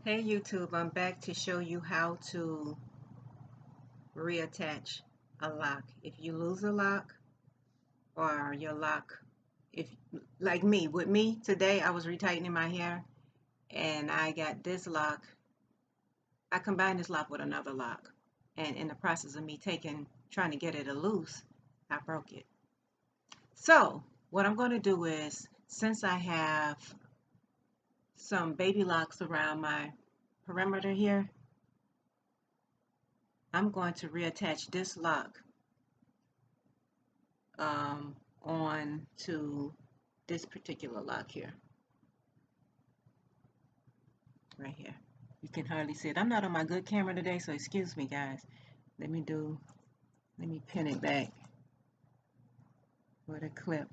Hey YouTube, I'm back to show you how to reattach a lock. If you lose a lock or your lock, if like me, with me today I was retightening my hair and I got this lock. I combined this lock with another lock, and in the process of me trying to get it loose, I broke it. So what I'm going to do is, since I have some baby locks around my perimeter here, I'm going to reattach this lock on to this particular lock here, right here. You can hardly see it. I'm not on my good camera today, so excuse me, guys. Let me pin it back with a clip.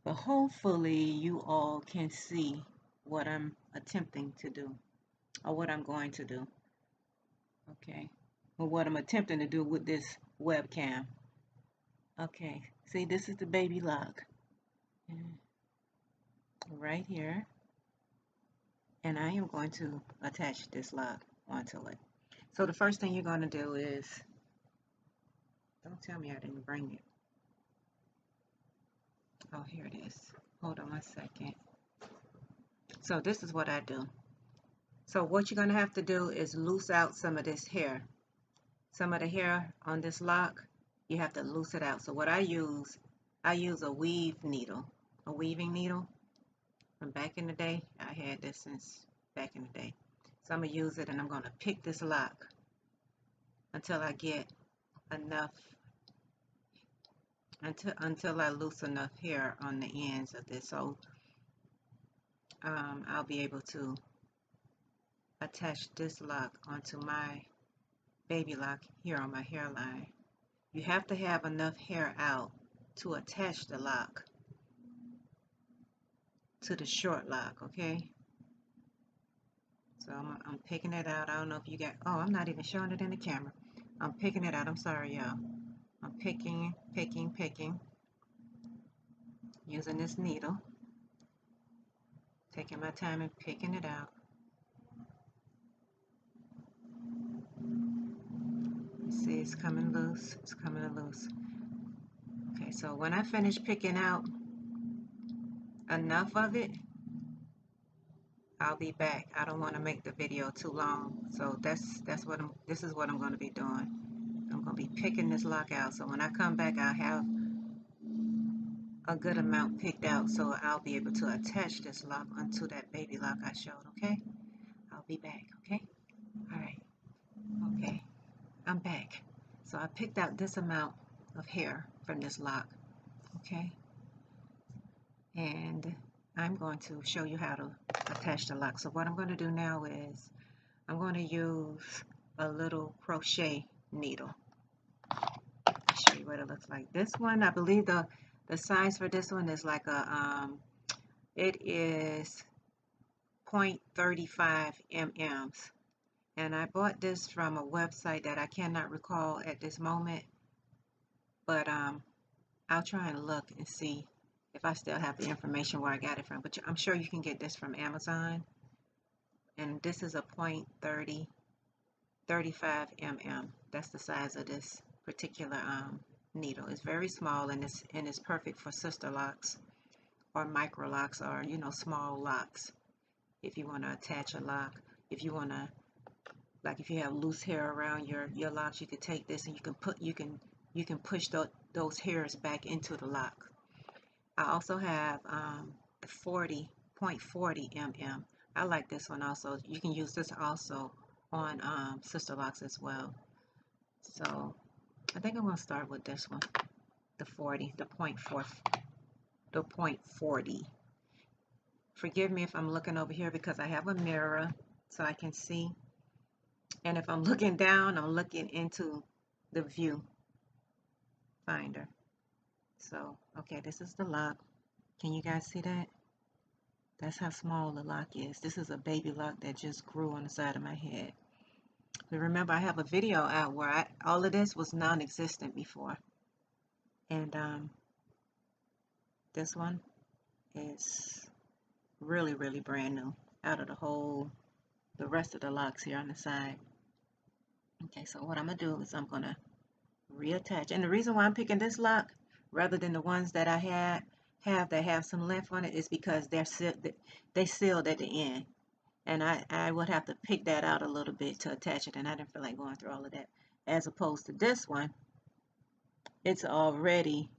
But hopefully you all can see what I'm attempting to do, or what I'm going to do. Okay, or what I'm attempting to do with this webcam. Okay, see, this is the baby lock right here, and I am going to attach this lock onto it. So the first thing you're going to do is, don't tell me I didn't bring it. Oh, here it is. Hold on one second. So this is what I do. So what you're going to have to do is loose out some of this hair. Some of the hair on this lock, you have to loose it out. So what I use a weave needle, a weaving needle. From back in the day, I had this since back in the day. So I'm going to use it, and I'm going to pick this lock until I get enough, until I loose enough hair on the ends of this. So I'll be able to attach this lock onto my baby lock here on my hairline. You have to have enough hair out to attach the lock to the short lock, okay? So I'm picking it out. I don't know if you got, oh, I'm not even showing it in the camera. I'm picking it out. I'm sorry, y'all. I'm picking, using this needle. Taking my time and picking it out. You see, it's coming loose. It's coming loose. Okay, so when I finish picking out enough of it, I'll be back. I don't want to make the video too long, so this is what I'm going to be doing. I'm going to be picking this lock out, so when I come back, I'll have a good amount picked out, so I'll be able to attach this lock onto that baby lock I showed. Okay, I'll be back. Okay, all right. Okay, I'm back. So I picked out this amount of hair from this lock. Okay, and I'm going to show you how to attach the lock. So what I'm going to do now is I'm going to use a little crochet needle. I'll show you what it looks like. This one, I believe the size for this one is like a it is 0.35 mm, and I bought this from a website that I cannot recall at this moment, but I'll try and look and see if I still have the information where I got it from, but I'm sure you can get this from Amazon. And this is a 0.35 mm. That's the size of this particular needle. It's very small, and it's perfect for sister locks or micro locks, or small locks. If you want to attach a lock, if you want to, like, if you have loose hair around your locks, you could take this and you can push those hairs back into the lock. I also have the 0.40 mm. I like this one also. You can use this also on sister locks as well. So I think I'm going to start with this one, the 40, the 0.40. Forgive me if I'm looking over here because I have a mirror so I can see. And if I'm looking down, I'm looking into the view finder. So, okay, this is the lock. Can you guys see that? That's how small the lock is. This is a baby lock that just grew on the side of my head. But remember, I have a video out where all of this was non-existent before. And this one is really, really brand new out of the whole the rest of the locks here on the side. Okay, so what I'm gonna do is I'm gonna reattach. And the reason why I'm picking this lock rather than the ones that I have that have some length on it is because they sealed at the end. And I would have to pick that out a little bit to attach it, and I didn't feel like going through all of that. As opposed to this one, it's already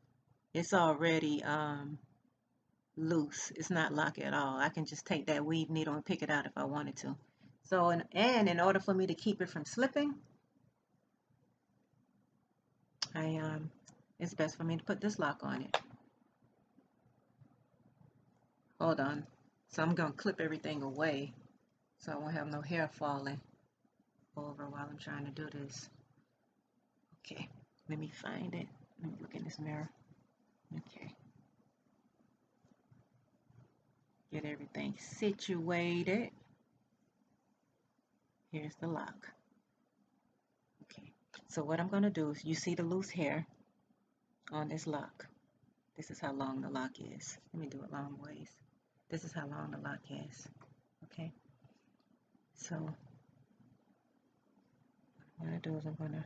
loose. It's not locked at all. I can just take that weave needle and pick it out if I wanted to. So and in order for me to keep it from slipping, it's best for me to put this lock on it. Hold on. So I'm gonna clip everything away so I won't have no hair falling over while I'm trying to do this. Okay, let me find it. Let me look in this mirror. Okay. Get everything situated. Here's the lock. Okay, so what I'm going to do is, you see the loose hair on this lock. This is how long the lock is. Let me do it long ways. This is how long the lock is. Okay, so what I'm going to do is I'm going to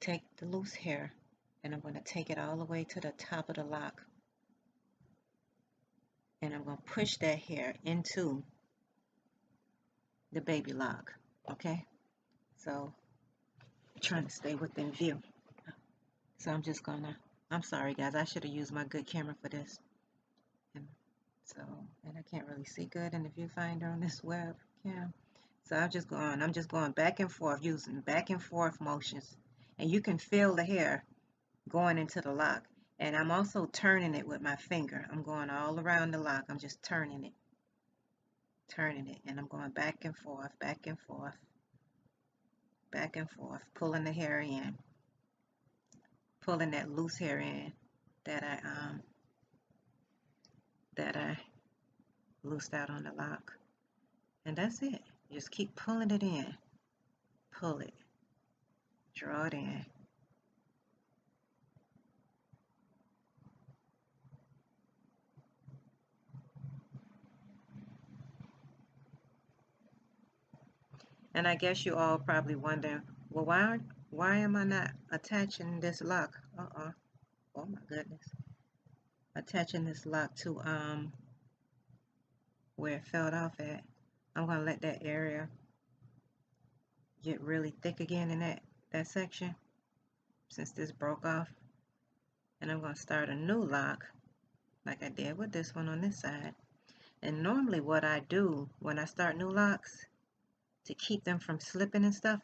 take the loose hair and I'm going to take it all the way to the top of the lock. And I'm going to push that hair into the baby lock. Okay, so I'm trying to stay within view. So I'm just gonna, I'm sorry guys, I should have used my good camera for this. And I can't really see good in the viewfinder on this webcam. So I'm just going back and forth, using back and forth motions. And you can feel the hair going into the lock. And I'm also turning it with my finger. I'm going all around the lock. I'm just turning it. And I'm going back and forth, back and forth, back and forth, pulling the hair in. Pulling that loose hair in that I loosed out on the lock. And that's it. Just keep pulling it in. Pull it. Draw it in. And I guess you all probably wonder, well, why am I not attaching this lock? Oh my goodness. Attaching this lock to where it fell off at. I'm gonna let that area get really thick again in that section since this broke off. And I'm gonna start a new lock like I did with this one on this side. And normally what I do when I start new locks to keep them from slipping and stuff,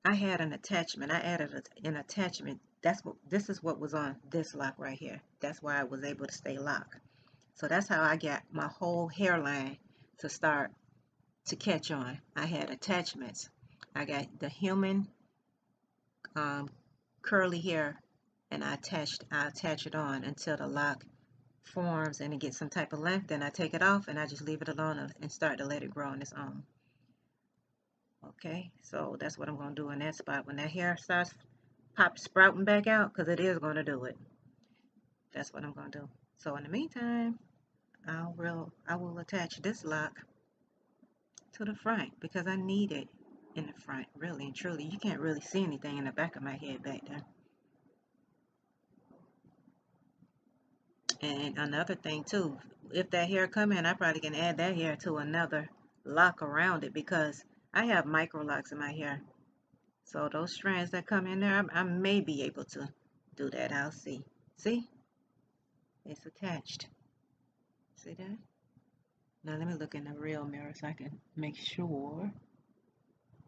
I had an attachment. I added an attachment. This is what was on this lock right here. That's why I was able to stay locked. So that's how I got my whole hairline to start to catch on. I had attachments. I got the human curly hair, and I attach it on until the lock forms and it gets some type of length. Then I take it off and I just leave it alone and start to let it grow on its own. Okay, so that's what I'm going to do in that spot when that hair starts sprouting back out, because it is going to do it. That's what I'm going to do. So in the meantime, I will attach this lock to the front because I need it in the front, really and truly. You can't really see anything in the back of my head back there. And another thing too, if that hair come in, I probably can add that hair to another lock around it because I have micro locks in my hair. So those strands that come in there, I may be able to do that. I'll see. See? It's attached. See that? Now let me look in the real mirror so I can make sure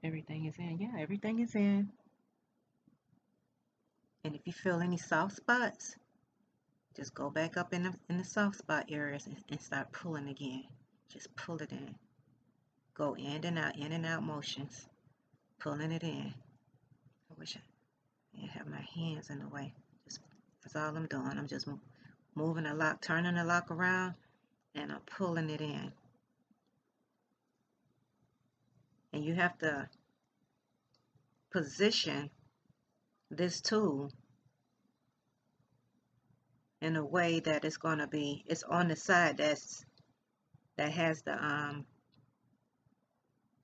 everything is in. Yeah, everything is in. And if you feel any soft spots, just go back up in the soft spot areas and start pulling again. Just pull it in. Go in and out motions. Pulling it in. I wish I didn't have my hands in the way. That's all I'm doing. I'm just moving the lock, turning the lock around, and I'm pulling it in. And you have to position this tool in a way that it's going to be, it's on the side that has the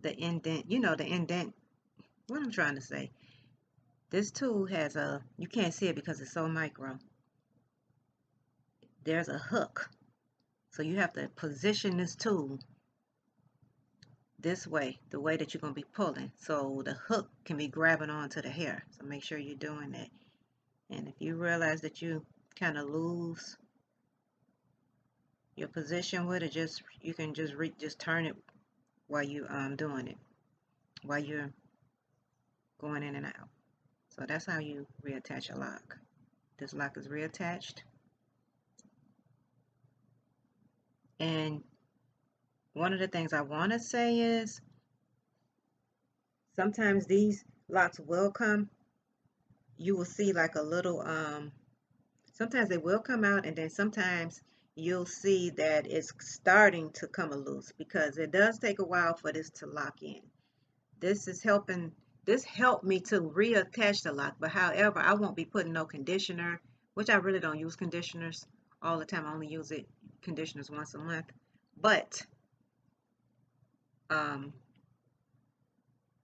the indent, you know, the indent, what I'm trying to say. This tool has a, you can't see it because it's so micro. There's a hook. So you have to position this tool this way, the way that you're going to be pulling, so the hook can be grabbing onto the hair. So make sure you're doing that. And if you realize that you kind of lose your position with it, just you can just turn it while you doing it, while you're going in and out. So that's how you reattach a lock. This lock is reattached. And one of the things I want to say is sometimes these locks will come, you will see like a little sometimes they will come out, and then sometimes you'll see that it's starting to come loose, because it does take a while for this to lock in. This is helping, this helped me to reattach the lock, but however, I won't be putting no conditioner, which I really don't use conditioners all the time. I only use conditioners once a month. But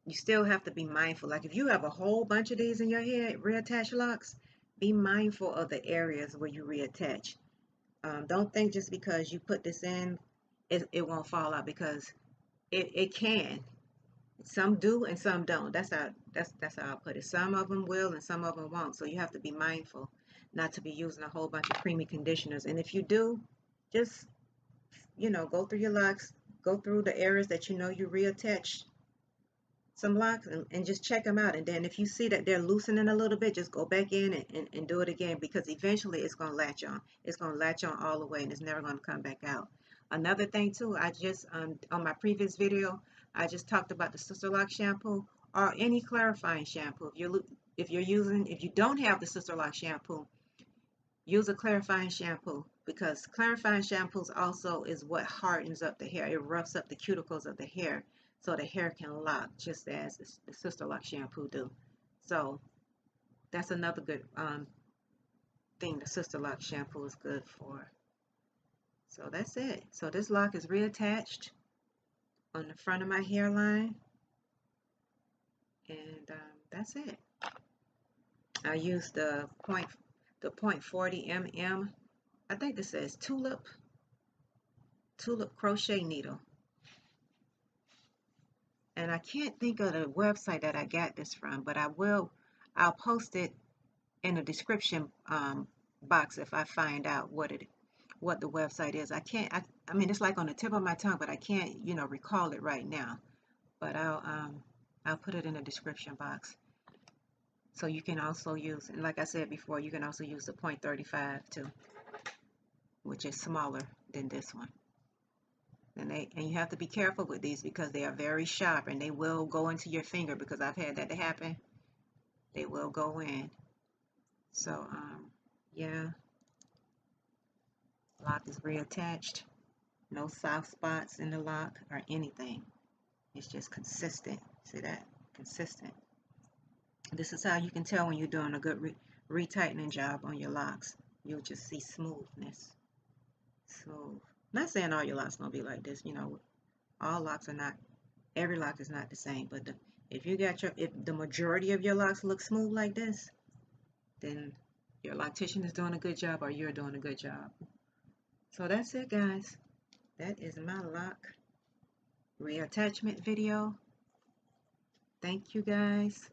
you still have to be mindful. Like if you have a whole bunch of these in your hair, reattach locks, be mindful of the areas where you reattach. Don't think just because you put this in, it won't fall out, because it can. Some do and some don't. That's how I put it. Some of them will and some of them won't. So you have to be mindful not to be using a whole bunch of creamy conditioners. And if you do, just, you know, go through your locks, go through the areas that you know you reattach some locks, and just check them out. And then if you see that they're loosening a little bit, just go back in and do it again, because eventually it's going to latch on. It's going to latch on all the way, and it's never going to come back out. Another thing too, I just on my previous video, I just talked about the Sisterlock shampoo or any clarifying shampoo. If you don't have the Sisterlock shampoo, use a clarifying shampoo, because clarifying shampoos also is what hardens up the hair. It roughs up the cuticles of the hair, so the hair can lock, just as the Sisterlock shampoo do. So that's another good thing the Sisterlock shampoo is good for. So that's it. So this lock is reattached on the front of my hairline, and that's it. I used the point 40 mm. I think this says tulip crochet needle. And I can't think of the website that I got this from, but I'll post it in the description box if I find out what the website is. I mean, it's like on the tip of my tongue, but I can't, you know, recall it right now. But I'll put it in the description box. So you can also use, and like I said before, you can also use the 0.35 too, which is smaller than this one. And you have to be careful with these, because they are very sharp and they will go into your finger, because I've had that happen. They will go in. So yeah, lock is reattached. No soft spots in the lock or anything. It's just consistent. See that? Consistent. This is how you can tell when you're doing a good retightening job on your locks. You'll just see smoothness. Smooth. Not saying all your locks gonna be like this. You know, all locks are not. Every lock is not the same. But if the majority of your locks look smooth like this, then your loctician is doing a good job, or you're doing a good job. So that's it, guys. That is my lock reattachment video. Thank you guys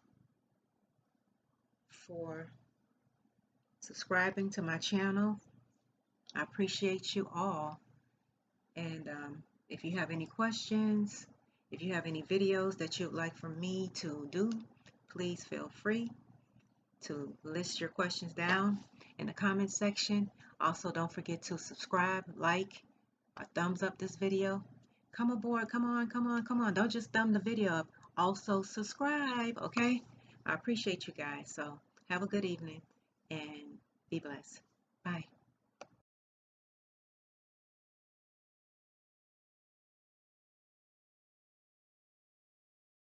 for subscribing to my channel. I appreciate you all. And if you have any questions, if you have any videos that you'd like for me to do, please feel free to list your questions down in the comment section. Also, don't forget to subscribe, like, or thumbs up this video. Come aboard. Come on, come on, come on. Don't just thumb the video up. Also subscribe, okay? I appreciate you guys. So have a good evening and be blessed. Bye.